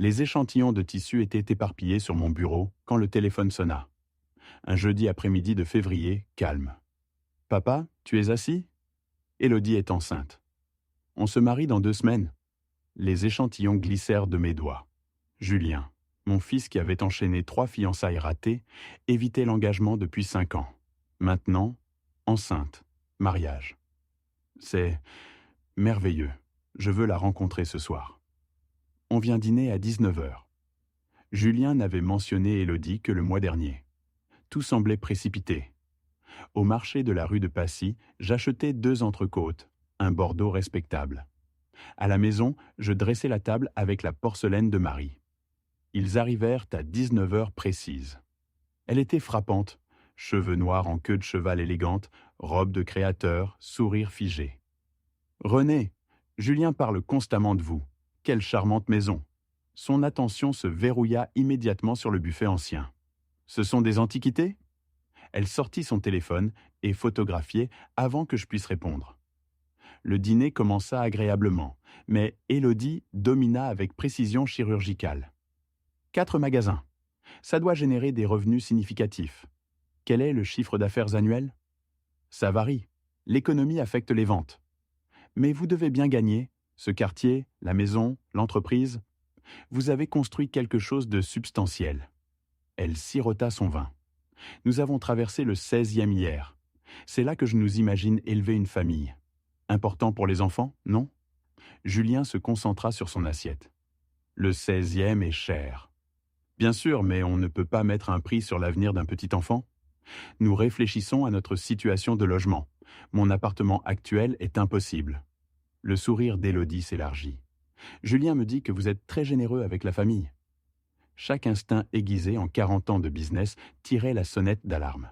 Les échantillons de tissu étaient éparpillés sur mon bureau quand le téléphone sonna. Un jeudi après-midi de février, calme. Papa, tu es assis? Élodie est enceinte. On se marie dans 2 semaines. Les échantillons glissèrent de mes doigts. Julien, mon fils qui avait enchaîné 3 fiançailles ratées, évitait l'engagement depuis 5 ans. Maintenant, enceinte, mariage. C'est merveilleux. Je veux la rencontrer ce soir. On vient dîner à 19h. Julien n'avait mentionné Élodie que le mois dernier. Tout semblait précipité. Au marché de la rue de Passy, j'achetais 2 entrecôtes, un Bordeaux respectable. À la maison, je dressais la table avec la porcelaine de Marie. Ils arrivèrent à 19h précise. Elle était frappante, cheveux noirs en queue de cheval élégante, robe de créateur, sourire figé. « René, Julien parle constamment de vous. Quelle charmante maison !» Son attention se verrouilla immédiatement sur le buffet ancien. « Ce sont des antiquités ?» Elle sortit son téléphone et photographiait avant que je puisse répondre. Le dîner commença agréablement, mais Élodie domina avec précision chirurgicale. 4 magasins. Ça doit générer des revenus significatifs. Quel est le chiffre d'affaires annuel? Ça varie. L'économie affecte les ventes. Mais vous devez bien gagner. Ce quartier, la maison, l'entreprise. Vous avez construit quelque chose de substantiel. Elle sirota son vin. Nous avons traversé le 16e hier. C'est là que je nous imagine élever une famille. Important pour les enfants, non? Julien se concentra sur son assiette. Le 16e est cher. Bien sûr, mais on ne peut pas mettre un prix sur l'avenir d'un petit enfant. Nous réfléchissons à notre situation de logement. Mon appartement actuel est impossible. Le sourire d'Élodie s'élargit. Julien me dit que vous êtes très généreux avec la famille. Chaque instinct aiguisé en 40 ans de business tirait la sonnette d'alarme.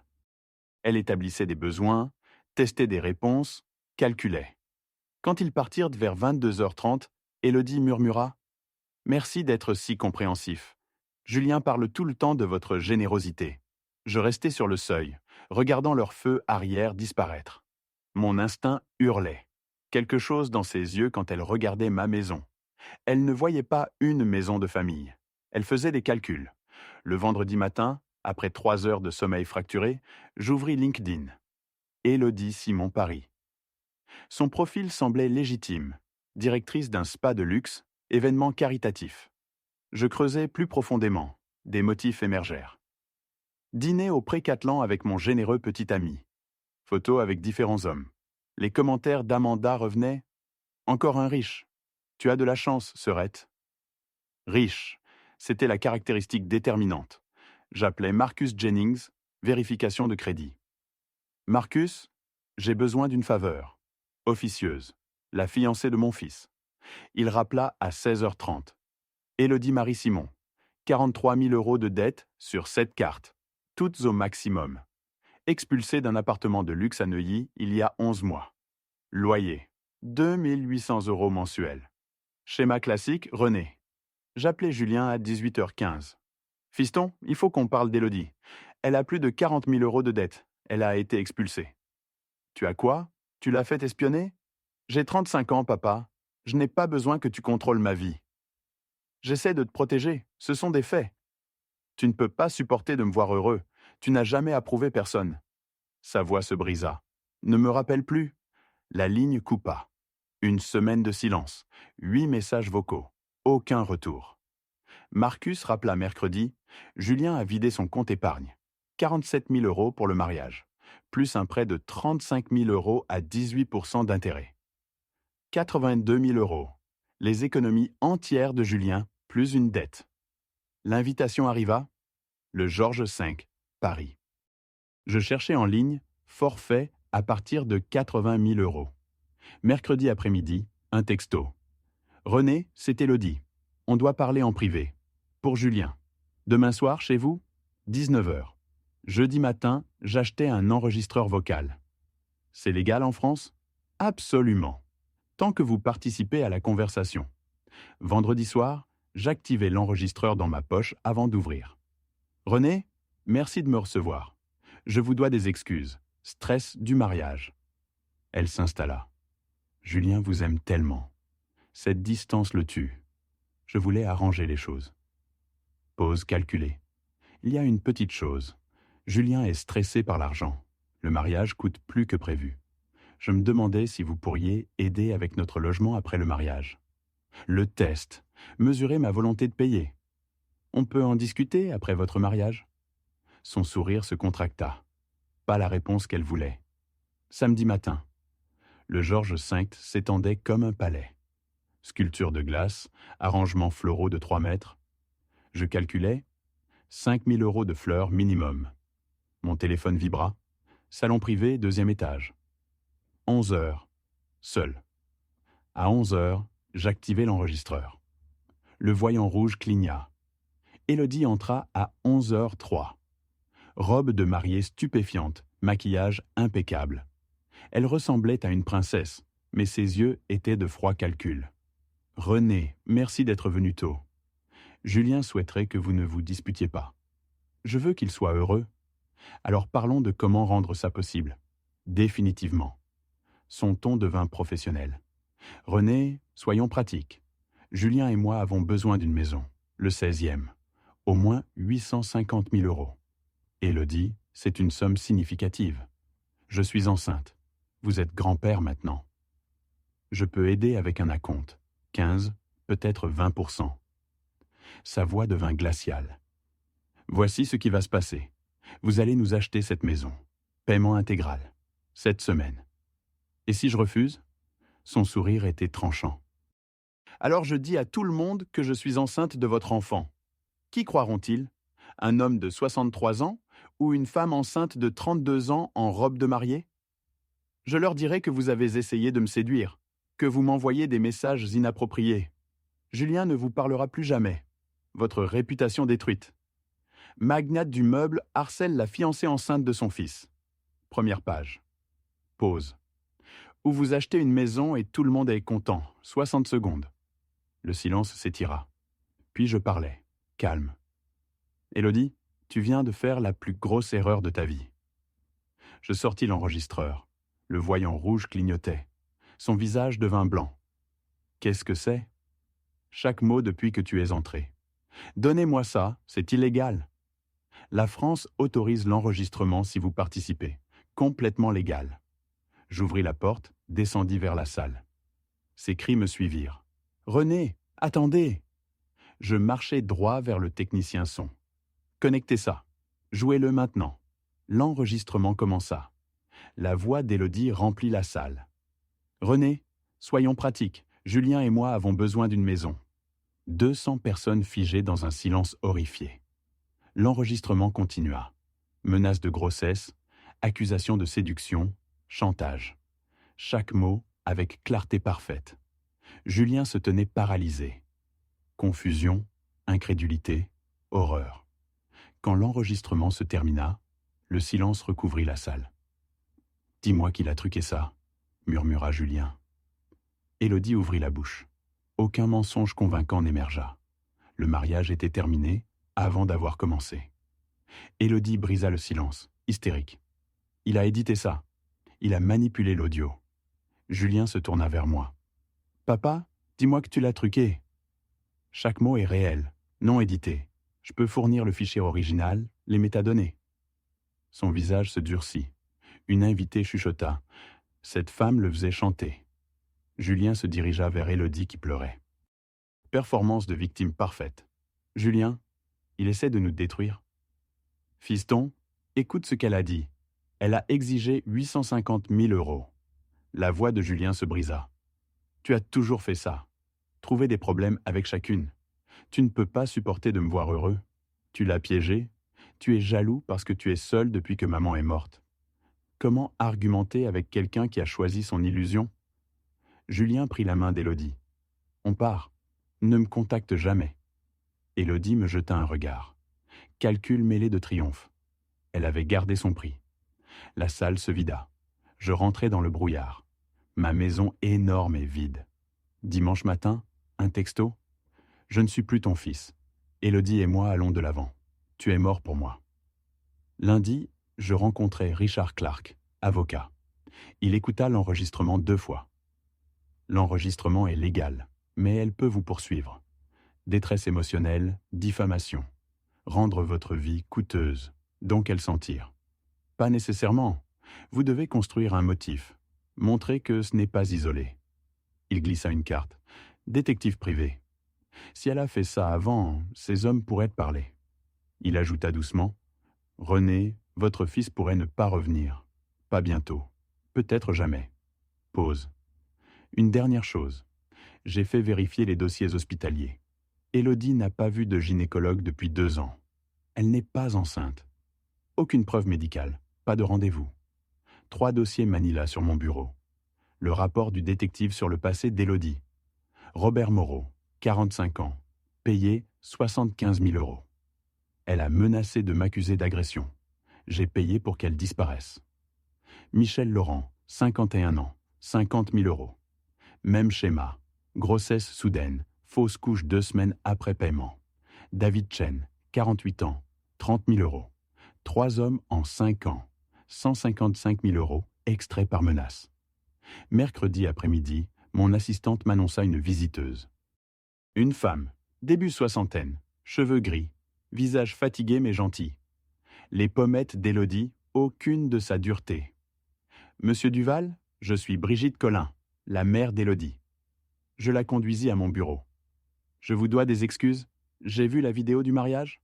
Elle établissait des besoins, testait des réponses, calculait. Quand ils partirent vers 22h30, Élodie murmura « Merci d'être si compréhensif. Julien parle tout le temps de votre générosité. » Je restais sur le seuil, regardant leur feu arrière disparaître. Mon instinct hurlait. Quelque chose dans ses yeux quand elle regardait ma maison. Elle ne voyait pas une maison de famille. Elle faisait des calculs. Le vendredi matin, après 3 heures de sommeil fracturé, j'ouvris LinkedIn. Élodie Simon Paris. Son profil semblait légitime. Directrice d'un spa de luxe, événement caritatif. Je creusai plus profondément. Des motifs émergèrent. Dîner au Pré-Cattelan avec mon généreux petit ami. Photo avec différents hommes. Les commentaires d'Amanda revenaient. Encore un riche. Tu as de la chance, Serette. Riche, c'était la caractéristique déterminante. J'appelais Marcus Jennings, vérification de crédit. Marcus, j'ai besoin d'une faveur. Officieuse, la fiancée de mon fils. Il rappela à 16h30. Élodie Marie Simon, 43 000 € de dette sur 7 cartes, toutes au maximum. Expulsée d'un appartement de luxe à Neuilly il y a 11 mois. Loyer, 2 800 € mensuels. Schéma classique, René. J'appelais Julien à 18h15. Fiston, il faut qu'on parle d'Élodie. Elle a plus de 40 000 € de dette. Elle a été expulsée. Tu as quoi? Tu l'as fait espionner? J'ai 35 ans, papa. Je n'ai pas besoin que tu contrôles ma vie. J'essaie de te protéger. Ce sont des faits. Tu ne peux pas supporter de me voir heureux. Tu n'as jamais approuvé personne. Sa voix se brisa. Ne me rappelle plus. La ligne coupa. Une semaine de silence. 8 messages vocaux. Aucun retour. Marcus rappela mercredi. Julien a vidé son compte épargne. 47 000 € pour le mariage, plus un prêt de 35 000 € à 18% d'intérêt. 82 000 €. Les économies entières de Julien, plus une dette. L'invitation arriva. Le Georges V, Paris. Je cherchais en ligne forfait à partir de 80 000 €. Mercredi après-midi, un texto. René, c'est Élodie. On doit parler en privé. Pour Julien. Demain soir, chez vous, 19h. Jeudi matin, j'achetais un enregistreur vocal. C'est légal en France? Absolument. Tant que vous participez à la conversation. Vendredi soir, j'activais l'enregistreur dans ma poche avant d'ouvrir. René, merci de me recevoir. Je vous dois des excuses. Stress du mariage. Elle s'installa. Julien vous aime tellement. Cette distance le tue. Je voulais arranger les choses. Pause calculée. Il y a une petite chose. Julien est stressé par l'argent. Le mariage coûte plus que prévu. Je me demandais si vous pourriez aider avec notre logement après le mariage. Le test. Mesurer ma volonté de payer. On peut en discuter après votre mariage ? Son sourire se contracta. Pas la réponse qu'elle voulait. Samedi matin. Le Georges V s'étendait comme un palais. Sculpture de glace, arrangements floraux de 3 mètres. Je calculais 5 000 € de fleurs minimum. Mon téléphone vibra. Salon privé, 2e étage. 11 heures. Seul. À 11 heures, j'activai l'enregistreur. Le voyant rouge cligna. Élodie entra à 11h03. Robe de mariée stupéfiante, maquillage impeccable. Elle ressemblait à une princesse, mais ses yeux étaient de froid calcul. « René, merci d'être venu tôt. Julien souhaiterait que vous ne vous disputiez pas. Je veux qu'il soit heureux. Alors parlons de comment rendre ça possible. Définitivement. » Son ton devint professionnel. « René, soyons pratiques. Julien et moi avons besoin d'une maison, le 16e. Au moins 850 000 €. Élodie, c'est une somme significative. Je suis enceinte. Vous êtes grand-père maintenant. Je peux aider avec un acompte. 15, peut-être 20%. Sa voix devint glaciale. Voici ce qui va se passer. Vous allez nous acheter cette maison. Paiement intégral. 7 semaines. Et si je refuse ? Son sourire était tranchant. Alors je dis à tout le monde que je suis enceinte de votre enfant. Qui croiront-ils ? Un homme de 63 ans ou une femme enceinte de 32 ans en robe de mariée ? Je leur dirai que vous avez essayé de me séduire, que vous m'envoyez des messages inappropriés. Julien ne vous parlera plus jamais. Votre réputation détruite. Magnate du meuble harcèle la fiancée enceinte de son fils. Première page. Pause. Où vous achetez une maison et tout le monde est content. 60 secondes. Le silence s'étira. Puis je parlais. Calme. Élodie, tu viens de faire la plus grosse erreur de ta vie. Je sortis l'enregistreur. Le voyant rouge clignotait. Son visage devint blanc. Qu'est-ce que c'est ? Chaque mot depuis que tu es entré. Donnez-moi ça, c'est illégal. La France autorise l'enregistrement si vous participez. Complètement légal. J'ouvris la porte, descendis vers la salle. Ces cris me suivirent. « René, attendez !» Je marchai droit vers le technicien son. « Connectez ça. Jouez-le maintenant. » L'enregistrement commença. La voix d'Élodie remplit la salle. « René, soyons pratiques. Julien et moi avons besoin d'une maison. » 200 personnes figées dans un silence horrifié. L'enregistrement continua. Menaces de grossesse, accusations de séduction, chantage. Chaque mot avec clarté parfaite. Julien se tenait paralysé. Confusion, incrédulité, horreur. Quand l'enregistrement se termina, le silence recouvrit la salle. « Dis-moi qu'il a truqué ça », murmura Julien. Élodie ouvrit la bouche. Aucun mensonge convaincant n'émergea. Le mariage était terminé avant d'avoir commencé. Élodie brisa le silence, hystérique. « Il a édité ça. Il a manipulé l'audio. » Julien se tourna vers moi. « Papa, dis-moi que tu l'as truqué. » Chaque mot est réel, non édité. Je peux fournir le fichier original, les métadonnées. Son visage se durcit. Une invitée chuchota. Cette femme le faisait chanter. Julien se dirigea vers Élodie qui pleurait. Performance de victime parfaite. Julien, il essaie de nous détruire. Fiston, écoute ce qu'elle a dit. Elle a exigé 850 000 €. La voix de Julien se brisa. Tu as toujours fait ça. Trouver des problèmes avec chacune. Tu ne peux pas supporter de me voir heureux. Tu l'as piégé. Tu es jaloux parce que tu es seul depuis que maman est morte. Comment argumenter avec quelqu'un qui a choisi son illusion ? Julien prit la main d'Élodie. On part. Ne me contacte jamais. Élodie me jeta un regard. Calcul mêlé de triomphe. Elle avait gardé son prix. La salle se vida. Je rentrai dans le brouillard. Ma maison énorme et vide. Dimanche matin, un texto. Je ne suis plus ton fils. Élodie et moi allons de l'avant. Tu es mort pour moi. Lundi, je rencontrai Richard Clark, avocat. Il écouta l'enregistrement 2 fois. L'enregistrement est légal, mais elle peut vous poursuivre. Détresse émotionnelle, diffamation. Rendre votre vie coûteuse, donc elle s'en tire. Pas nécessairement. Vous devez construire un motif. Montrer que ce n'est pas isolé. Il glissa une carte. Détective privé. Si elle a fait ça avant, ces hommes pourraient te parler. Il ajouta doucement. René, votre fils pourrait ne pas revenir. Pas bientôt. Peut-être jamais. Pause. Une dernière chose. J'ai fait vérifier les dossiers hospitaliers. Élodie n'a pas vu de gynécologue depuis 2 ans. Elle n'est pas enceinte. Aucune preuve médicale. Pas de rendez-vous. 3 dossiers Manila sur mon bureau. Le rapport du détective sur le passé d'Élodie. Robert Moreau, 45 ans. Payé 75 000 euros. Elle a menacé de m'accuser d'agression. J'ai payé pour qu'elle disparaisse. Michel Laurent, 51 ans. 50 000 euros. Même schéma. Grossesse soudaine. Fausse couche 2 semaines après paiement. David Chen, 48 ans. 30 000 euros. 3 hommes en 5 ans. 155 000 euros, extraits par menace. Mercredi après-midi, mon assistante m'annonça une visiteuse. Une femme, début soixantaine, cheveux gris, visage fatigué mais gentil. Les pommettes d'Élodie, aucune de sa dureté. Monsieur Duval, je suis Brigitte Collin, la mère d'Élodie. Je la conduisis à mon bureau. Je vous dois des excuses, j'ai vu la vidéo du mariage.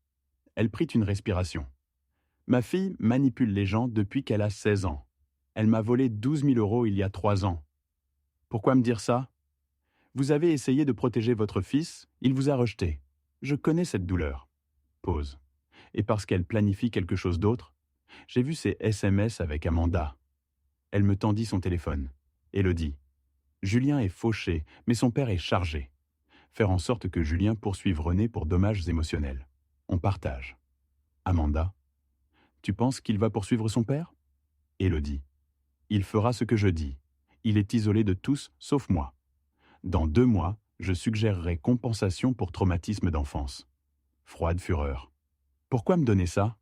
Elle prit une respiration. Ma fille manipule les gens depuis qu'elle a 16 ans. Elle m'a volé 12 000 euros il y a 3 ans. Pourquoi me dire ça? Vous avez essayé de protéger votre fils, il vous a rejeté. Je connais cette douleur. Pause. Et parce qu'elle planifie quelque chose d'autre, j'ai vu ses SMS avec Amanda. Elle me tendit son téléphone. Élodie. Julien est fauché, mais son père est chargé. Faire en sorte que Julien poursuive René pour dommages émotionnels. On partage. Amanda. Tu penses qu'il va poursuivre son père? Élodie. Il fera ce que je dis. Il est isolé de tous, sauf moi. Dans 2 mois, je suggérerai compensation pour traumatisme d'enfance. Froide fureur. Pourquoi me donner ça?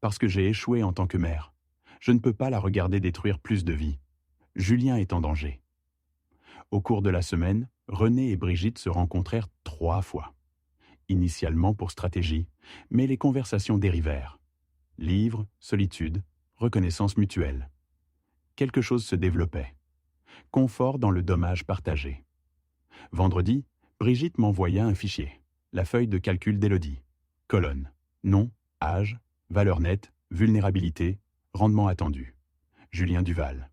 Parce que j'ai échoué en tant que mère. Je ne peux pas la regarder détruire plus de vies. Julien est en danger. Au cours de la semaine, René et Brigitte se rencontrèrent 3 fois. Initialement pour stratégie, mais les conversations dérivèrent. Livres, solitude, reconnaissance mutuelle. Quelque chose se développait. Confort dans le dommage partagé. Vendredi, Brigitte m'envoya un fichier. La feuille de calcul d'Élodie. Colonne. Nom, âge, valeur nette, vulnérabilité, rendement attendu. Julien Duval.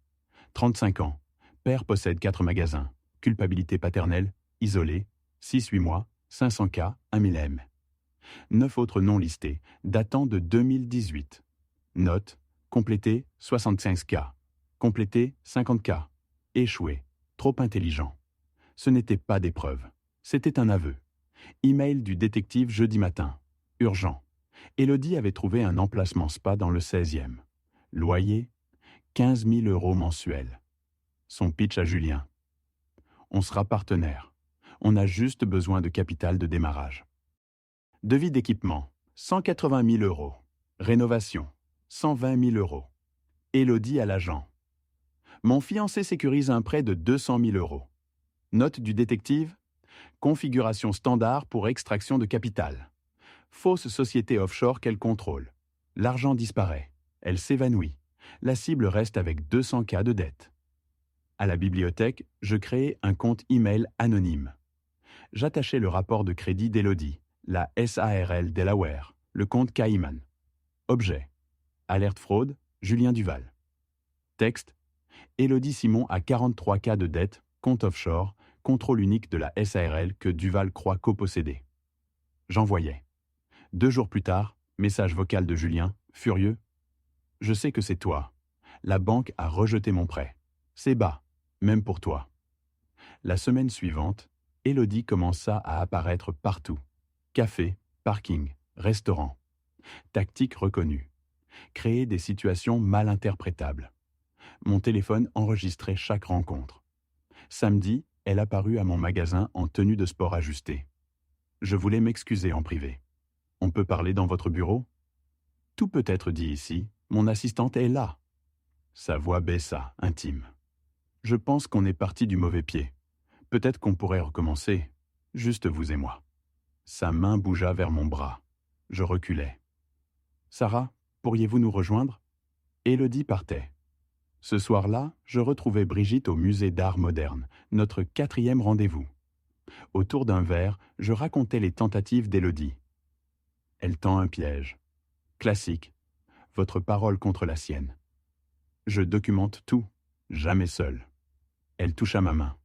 35 ans. Père possède 4 magasins. Culpabilité paternelle, isolé, 6-8 mois, 500 K, 1 000 M. 9 autres noms listés, datant de 2018. Note, complété 65 K. Complété 50 K. Échoué, trop intelligent. Ce n'était pas des preuves, c'était un aveu. Email du détective jeudi matin. Urgent. Élodie avait trouvé un emplacement spa dans le 16e. Loyer, 15 000 euros mensuels. Son pitch à Julien. On sera partenaire. On a juste besoin de capital de démarrage. Devis d'équipement, 180 000 euros. Rénovation, 120 000 euros. Élodie à l'agent. Mon fiancé sécurise un prêt de 200 000 euros. Note du détective, configuration standard pour extraction de capital. Fausse société offshore qu'elle contrôle. L'argent disparaît. Elle s'évanouit. La cible reste avec 200 cas de dette. À la bibliothèque, je créai un compte email anonyme. J'attachai le rapport de crédit d'Élodie, la SARL Delaware, le compte Cayman. Objet. Alerte fraude, Julien Duval. Texte. Élodie Simon a 43 cas de dette, compte offshore, contrôle unique de la SARL que Duval croit coposséder. J'envoyais. 2 jours plus tard, message vocal de Julien, furieux. Je sais que c'est toi. La banque a rejeté mon prêt. C'est bas, même pour toi. La semaine suivante, Élodie commença à apparaître partout. Café, parking, restaurant. Tactique reconnue. Créer des situations mal interprétables. Mon téléphone enregistrait chaque rencontre. Samedi, elle apparut à mon magasin en tenue de sport ajustée. Je voulais m'excuser en privé. On peut parler dans votre bureau? Tout peut être dit ici, mon assistante est là. Sa voix baissa, intime. Je pense qu'on est parti du mauvais pied. Peut-être qu'on pourrait recommencer, juste vous et moi. Sa main bougea vers mon bras. Je reculai. « Sarah, pourriez-vous nous rejoindre ?» Élodie partait. Ce soir-là, je retrouvais Brigitte au musée d'art moderne, notre 4e rendez-vous. Autour d'un verre, je racontais les tentatives d'Élodie. Elle tend un piège. Classique. Votre parole contre la sienne. Je documente tout, jamais seul. Elle toucha ma main.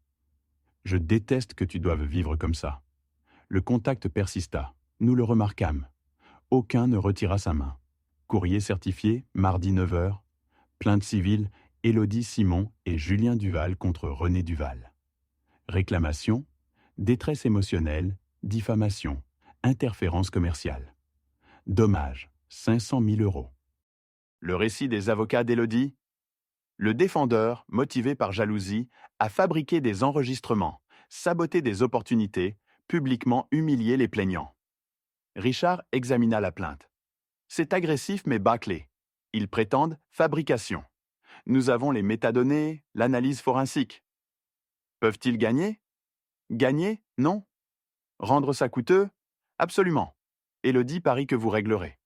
Je déteste que tu doives vivre comme ça. Le contact persista. Nous le remarquâmes. Aucun ne retira sa main. Courrier certifié, mardi 9h. Plainte civile, Élodie Simon et Julien Duval contre René Duval. Réclamation, détresse émotionnelle, diffamation, interférence commerciale. Dommage, 500 000 €. Le récit des avocats d'Élodie. Le défendeur, motivé par jalousie, a fabriqué des enregistrements, saboté des opportunités, publiquement humilié les plaignants. Richard examina la plainte. C'est agressif mais bâclé. Ils prétendent fabrication. Nous avons les métadonnées, l'analyse forensique. Peuvent-ils gagner? Gagner? Non. Rendre ça coûteux? Absolument. Élodie parie que vous réglerez.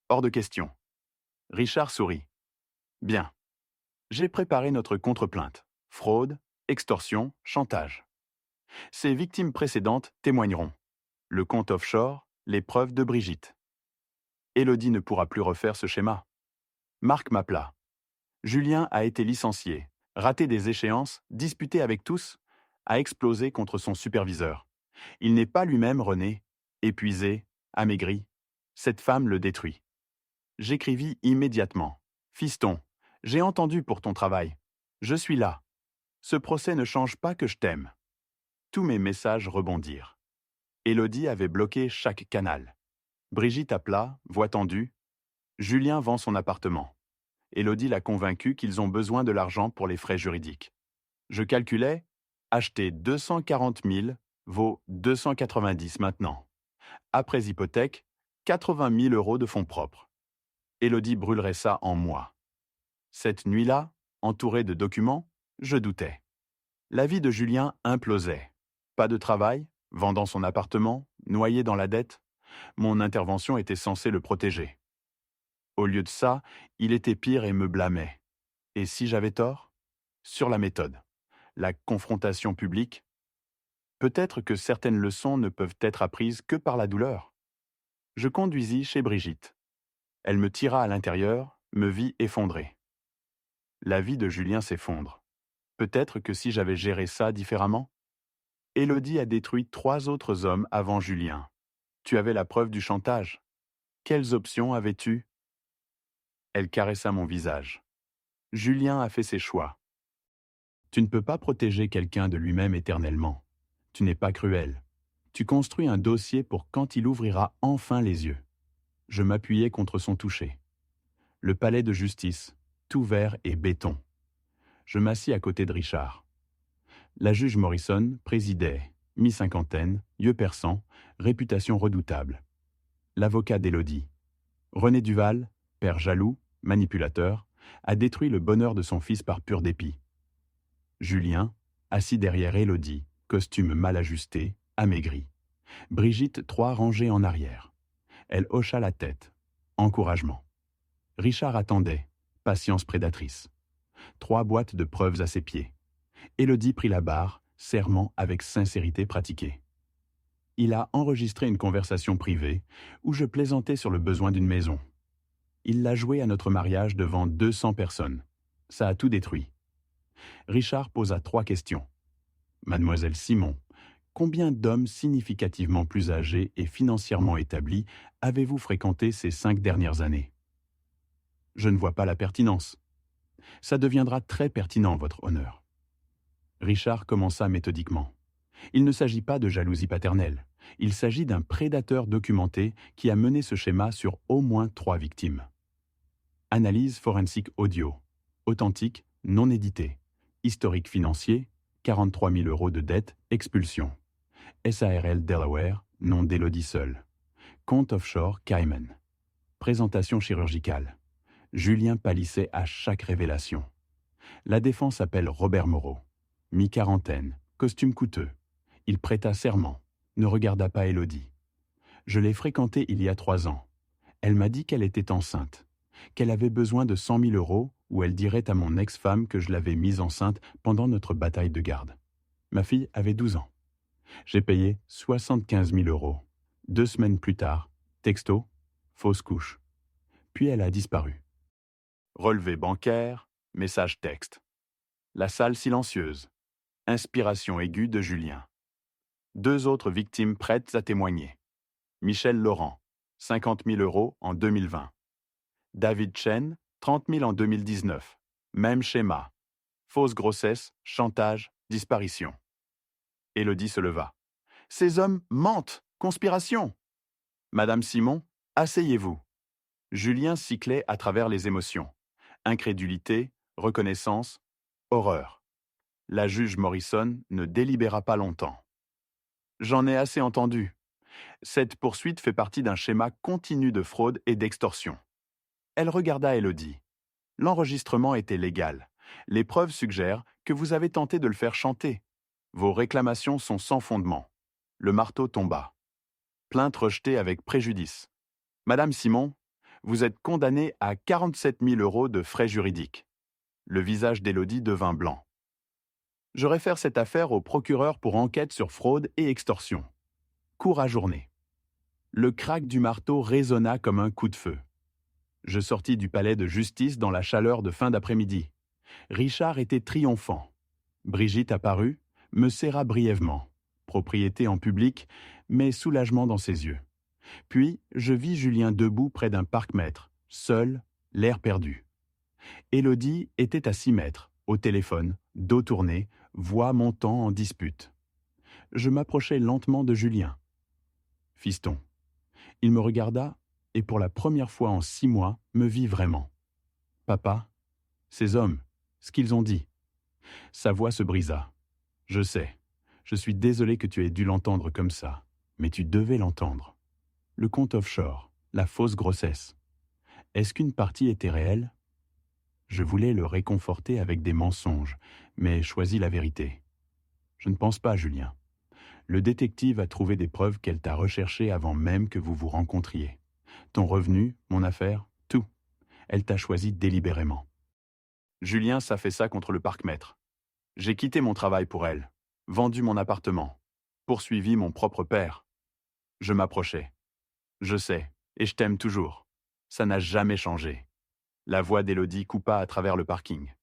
Hors de question. Richard sourit. Bien. J'ai préparé notre contre-plainte. Fraude, extorsion, chantage. Ces victimes précédentes témoigneront. Le compte offshore, les preuves de Brigitte. Élodie ne pourra plus refaire ce schéma. Marc m'appela. Julien a été licencié, raté des échéances, disputé avec tous, a explosé contre son superviseur. Il n'est pas lui-même René, épuisé, amaigri. Cette femme le détruit. J'écrivis immédiatement. Fiston, j'ai entendu pour ton travail. Je suis là. Ce procès ne change pas que je t'aime. Tous mes messages rebondirent. Élodie avait bloqué chaque canal. Brigitte appela, voix tendue. Julien vend son appartement. Élodie l'a convaincu qu'ils ont besoin de l'argent pour les frais juridiques. Je calculais, acheter 240 000 vaut 290 maintenant. Après hypothèque, 80 000 € de fonds propres. Élodie brûlerait ça en mois. Cette nuit-là, entourée de documents, je doutais. La vie de Julien implosait. Pas de travail, vendant son appartement, noyé dans la dette. Mon intervention était censée le protéger. Au lieu de ça, il était pire et me blâmait. Et si j'avais tort? Sur la méthode. La confrontation publique. Peut-être que certaines leçons ne peuvent être apprises que par la douleur. Je conduisis chez Brigitte. Elle me tira à l'intérieur, me vit effondré. La vie de Julien s'effondre. Peut-être que si j'avais géré ça différemment? Élodie a détruit 3 autres hommes avant Julien. Tu avais la preuve du chantage. Quelles options avais-tu? Elle caressa mon visage. Julien a fait ses choix. Tu ne peux pas protéger quelqu'un de lui-même éternellement. Tu n'es pas cruel. Tu construis un dossier pour quand il ouvrira enfin les yeux. Je m'appuyais contre son toucher. Le palais de justice, tout vert et béton. Je m'assis à côté de Richard. La juge Morrison présidait, mi-cinquantaine, yeux perçants, réputation redoutable. L'avocat d'Élodie. René Duval, père jaloux, manipulateur, a détruit le bonheur de son fils par pur dépit. Julien, assis derrière Élodie, costume mal ajusté, amaigri. Brigitte 3 rangées en arrière. Elle hocha la tête. Encouragement. Richard attendait, patience prédatrice. 3 boîtes de preuves à ses pieds. Élodie prit la barre, serment avec sincérité pratiquée. Il a enregistré une conversation privée où je plaisantais sur le besoin d'une maison. Il l'a jouée à notre mariage devant 200 personnes. Ça a tout détruit. Richard posa 3 questions. Mademoiselle Simon, combien d'hommes significativement plus âgés et financièrement établis avez-vous fréquenté ces 5 dernières années? Je ne vois pas la pertinence. Ça deviendra très pertinent, votre honneur. Richard commença méthodiquement. Il ne s'agit pas de jalousie paternelle. Il s'agit d'un prédateur documenté qui a mené ce schéma sur au moins 3 victimes. Analyse forensique audio. Authentique, non édité. Historique financier, 43 000 € de dette, expulsion. SARL Delaware, nom d'Élodie seule. Compte offshore Cayman. Présentation chirurgicale. Julien pâlissait à chaque révélation. La défense appelle Robert Moreau. Mi-quarantaine, costume coûteux. Il prêta serment, ne regarda pas Élodie. Je l'ai fréquentée il y a 3 ans. Elle m'a dit qu'elle était enceinte, qu'elle avait besoin de 100 000 euros ou elle dirait à mon ex-femme que je l'avais mise enceinte pendant notre bataille de garde. Ma fille avait 12 ans. J'ai payé 75 000 euros. 2 semaines plus tard, texto, fausse couche. Puis elle a disparu. Relevé bancaire, message texte. La salle silencieuse. Inspiration aiguë de Julien. 2 autres victimes prêtes à témoigner. Michel Laurent, 50 000 euros en 2020. David Chen, 30 000 en 2019. Même schéma. Fausse grossesse, chantage, disparition. Élodie se leva. Ces hommes mentent, conspiration. Madame Simon, asseyez-vous. Julien cyclait à travers les émotions. Incrédulité, reconnaissance, horreur. La juge Morrison ne délibéra pas longtemps. J'en ai assez entendu. Cette poursuite fait partie d'un schéma continu de fraude et d'extorsion. Elle regarda Élodie. L'enregistrement était légal. Les preuves suggèrent que vous avez tenté de le faire chanter. Vos réclamations sont sans fondement. Le marteau tomba. Plainte rejetée avec préjudice. Madame Simon, vous êtes condamnée à 47 000 euros de frais juridiques. Le visage d'Élodie devint blanc. Je réfère cette affaire au procureur pour enquête sur fraude et extorsion. Cour ajournée. Le craque du marteau résonna comme un coup de feu. Je sortis du palais de justice dans la chaleur de fin d'après-midi. Richard était triomphant. Brigitte apparut, me serra brièvement. Propriété en public, mais soulagement dans ses yeux. Puis, je vis Julien debout près d'un parc-mètre, seul, l'air perdu. Élodie était à 6 mètres, au téléphone, dos tourné, voix montant en dispute. Je m'approchai lentement de Julien. « Fiston. » Il me regarda et pour la première fois en 6 mois, me vit vraiment. « Papa, ces hommes, ce qu'ils ont dit. » Sa voix se brisa. « Je sais, je suis désolé que tu aies dû l'entendre comme ça, mais tu devais l'entendre. Le compte offshore, la fausse grossesse. Est-ce qu'une partie était réelle ? » Je voulais le réconforter avec des mensonges, mais choisis la vérité. « Je ne pense pas, Julien. Le détective a trouvé des preuves qu'elle t'a recherché avant même que vous vous rencontriez. Ton revenu, mon affaire, tout. Elle t'a choisi délibérément. » Julien s'affaissa contre le parc-mètre. J'ai quitté mon travail pour elle, vendu mon appartement, poursuivi mon propre père. Je m'approchai. Je sais, et je t'aime toujours. Ça n'a jamais changé. La voix d'Élodie coupa à travers le parking.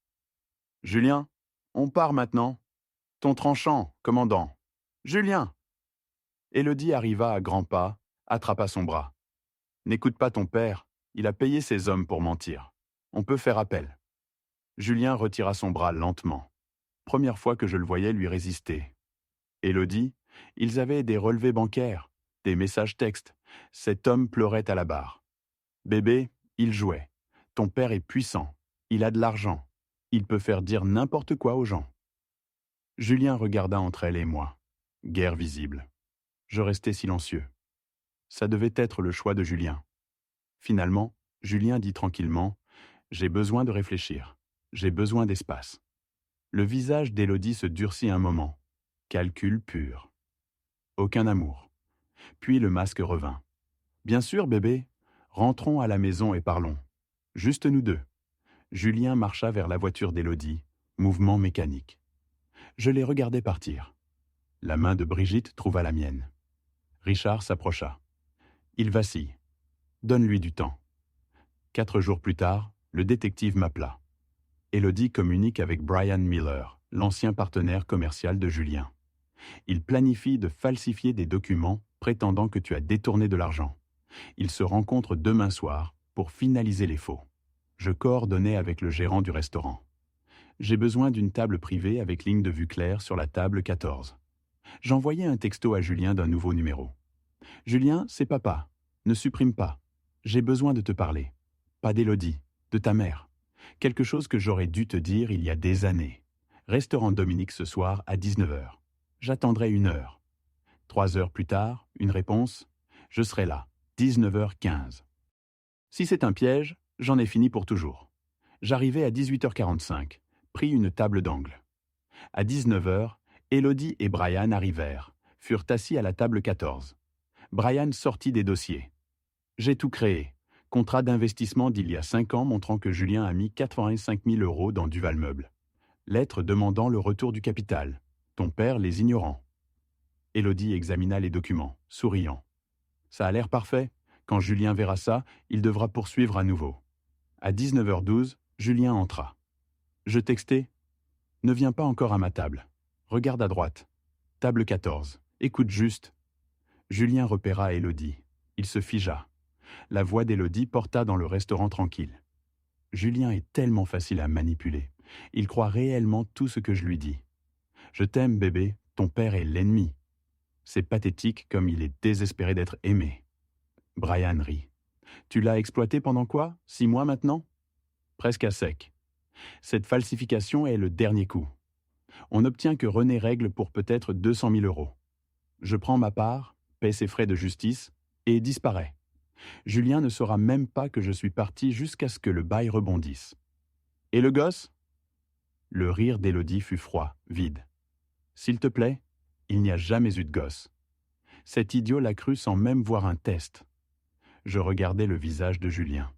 Julien, on part maintenant. Ton tranchant, commandant. Julien! Élodie arriva à grands pas, attrapa son bras. N'écoute pas ton père, il a payé ses hommes pour mentir. On peut faire appel. Julien retira son bras lentement. Première fois que je le voyais lui résister. Élodie, ils avaient des relevés bancaires, des messages textes. Cet homme pleurait à la barre. Bébé, il jouait. Ton père est puissant. Il a de l'argent. Il peut faire dire n'importe quoi aux gens. Julien regarda entre elle et moi. Guerre visible. Je restai silencieux. Ça devait être le choix de Julien. Finalement, Julien dit tranquillement « J'ai besoin de réfléchir. J'ai besoin d'espace. » Le visage d'Élodie se durcit un moment. Calcul pur. Aucun amour. Puis le masque revint. « Bien sûr, bébé. Rentrons à la maison et parlons. Juste nous deux. » Julien marcha vers la voiture d'Élodie, mouvement mécanique. Je les regardais partir. La main de Brigitte trouva la mienne. Richard s'approcha. Il vacille. Donne-lui du temps. 4 jours plus tard, le détective m'appela. Élodie communique avec Brian Miller, l'ancien partenaire commercial de Julien. Il planifie de falsifier des documents prétendant que tu as détourné de l'argent. Ils se rencontrent demain soir pour finaliser les faux. Je coordonnais avec le gérant du restaurant. J'ai besoin d'une table privée avec ligne de vue claire sur la table 14. J'envoyais un texto à Julien d'un nouveau numéro. « Julien, c'est papa. Ne supprime pas. J'ai besoin de te parler. Pas d'Élodie, de ta mère. Quelque chose que j'aurais dû te dire il y a des années. Restaurant Dominique ce soir à 19h. J'attendrai 1 heure. 3 heures plus tard, une réponse. Je serai là, 19h15. Si c'est un piège, j'en ai fini pour toujours. J'arrivai à 18h45, pris une table d'angle. À 19h, Élodie et Brian arrivèrent, furent assis à la table 14. Brian sortit des dossiers. J'ai tout créé. Contrat d'investissement d'il y a 5 ans montrant que Julien a mis 85 000 € dans Duval Meubles. Lettre demandant le retour du capital. Ton père les ignorant. Élodie examina les documents, souriant. Ça a l'air parfait. Quand Julien verra ça, il devra poursuivre à nouveau. À 19h12, Julien entra. Je textai. Ne viens pas encore à ma table. Regarde à droite. Table 14. Écoute juste. Julien repéra Élodie. Il se figea. La voix d'Élodie porta dans le restaurant tranquille. Julien est tellement facile à manipuler. Il croit réellement tout ce que je lui dis. Je t'aime, bébé, ton père est l'ennemi. C'est pathétique comme il est désespéré d'être aimé. Brian rit. Tu l'as exploité pendant quoi? 6 mois maintenant? Presque à sec. Cette falsification est le dernier coup. On n'obtient que René règle pour peut-être 200 000 €. Je prends ma part, paie ses frais de justice et disparaît. Julien ne saura même pas que je suis parti jusqu'à ce que le bail rebondisse. Et le gosse? Le rire d'Élodie fut froid, vide. S'il te plaît, il n'y a jamais eu de gosse. Cet idiot l'a cru sans même voir un test. Je regardais le visage de Julien.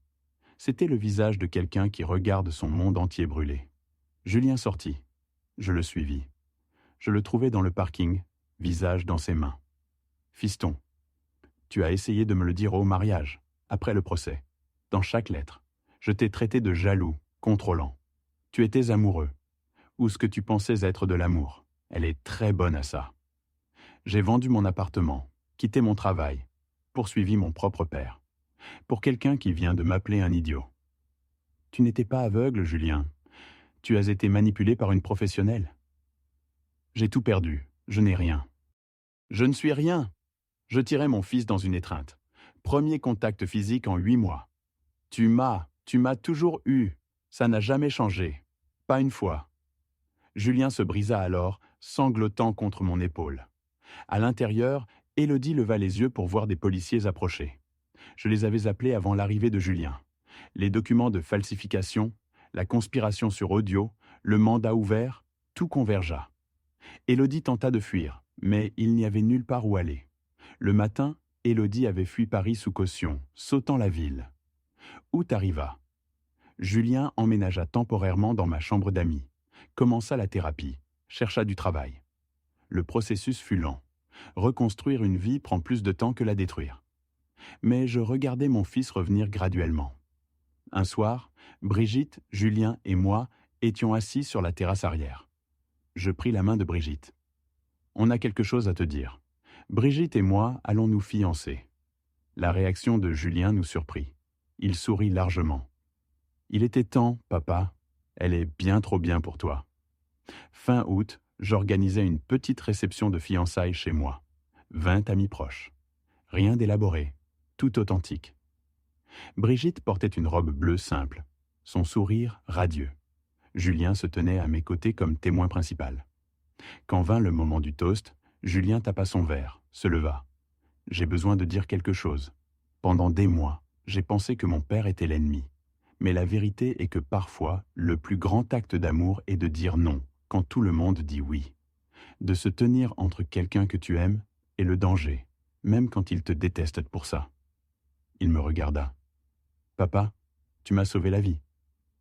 C'était le visage de quelqu'un qui regarde son monde entier brûler. Julien sortit. Je le suivis. Je le trouvai dans le parking, visage dans ses mains. Fiston, tu as essayé de me le dire au mariage, après le procès. Dans chaque lettre, je t'ai traité de jaloux, contrôlant. Tu étais amoureux, ou ce que tu pensais être de l'amour. Elle est très bonne à ça. J'ai vendu mon appartement, quitté mon travail, poursuivi mon propre père. Pour quelqu'un qui vient de m'appeler un idiot. Tu n'étais pas aveugle, Julien. Tu as été manipulé par une professionnelle. J'ai tout perdu, je n'ai rien. Je ne suis rien. Je tirais mon fils dans une étreinte. Premier contact physique en 8 mois. Tu m'as toujours eu. Ça n'a jamais changé. Pas une fois. Julien se brisa alors, sanglotant contre mon épaule. À l'intérieur, Élodie leva les yeux pour voir des policiers approcher. Je les avais appelés avant l'arrivée de Julien. Les documents de falsification, la conspiration sur audio, le mandat ouvert, tout convergea. Élodie tenta de fuir, mais il n'y avait nulle part où aller. Le matin, Élodie avait fui Paris sous caution, sautant la ville. Août arriva. Julien emménagea temporairement dans ma chambre d'amis, commença la thérapie, chercha du travail. Le processus fut lent. Reconstruire une vie prend plus de temps que la détruire. Mais je regardais mon fils revenir graduellement. Un soir, Brigitte, Julien et moi étions assis sur la terrasse arrière. Je pris la main de Brigitte. « On a quelque chose à te dire. Brigitte et moi allons nous fiancer. » La réaction de Julien nous surprit. Il sourit largement. « Il était temps, papa. Elle est bien trop bien pour toi. » Fin août, j'organisais une petite réception de fiançailles chez moi. 20 amis proches. Rien d'élaboré, tout authentique. Brigitte portait une robe bleue simple, son sourire radieux. Julien se tenait à mes côtés comme témoin principal. Quand vint le moment du toast, Julien tapa son verre, se leva. « J'ai besoin de dire quelque chose. Pendant des mois, j'ai pensé que mon père était l'ennemi. Mais la vérité est que parfois, le plus grand acte d'amour est de dire non, quand tout le monde dit oui. De se tenir entre quelqu'un que tu aimes et le danger, même quand il te déteste pour ça. » Il me regarda. « Papa, tu m'as sauvé la vie.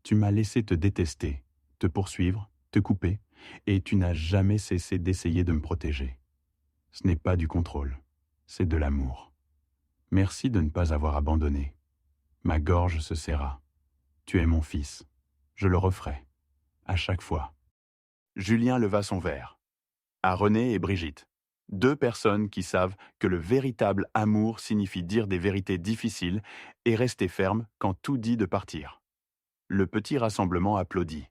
Tu m'as laissé te détester, te poursuivre, te couper, et tu n'as jamais cessé d'essayer de me protéger. Ce n'est pas du contrôle, c'est de l'amour. Merci de ne pas avoir abandonné. Ma gorge se serra. Tu es mon fils. Je le referai. À chaque fois. » Julien leva son verre. À René et Brigitte. 2 personnes qui savent que le véritable amour signifie dire des vérités difficiles et rester ferme quand tout dit de partir. Le petit rassemblement applaudit.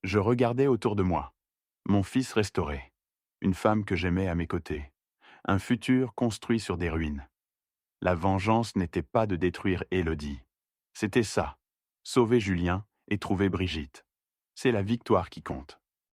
Je regardais autour de moi. Mon fils restauré. Une femme que j'aimais à mes côtés. Un futur construit sur des ruines. La vengeance n'était pas de détruire Élodie. C'était ça. Sauver Julien et trouver Brigitte. C'est la victoire qui compte.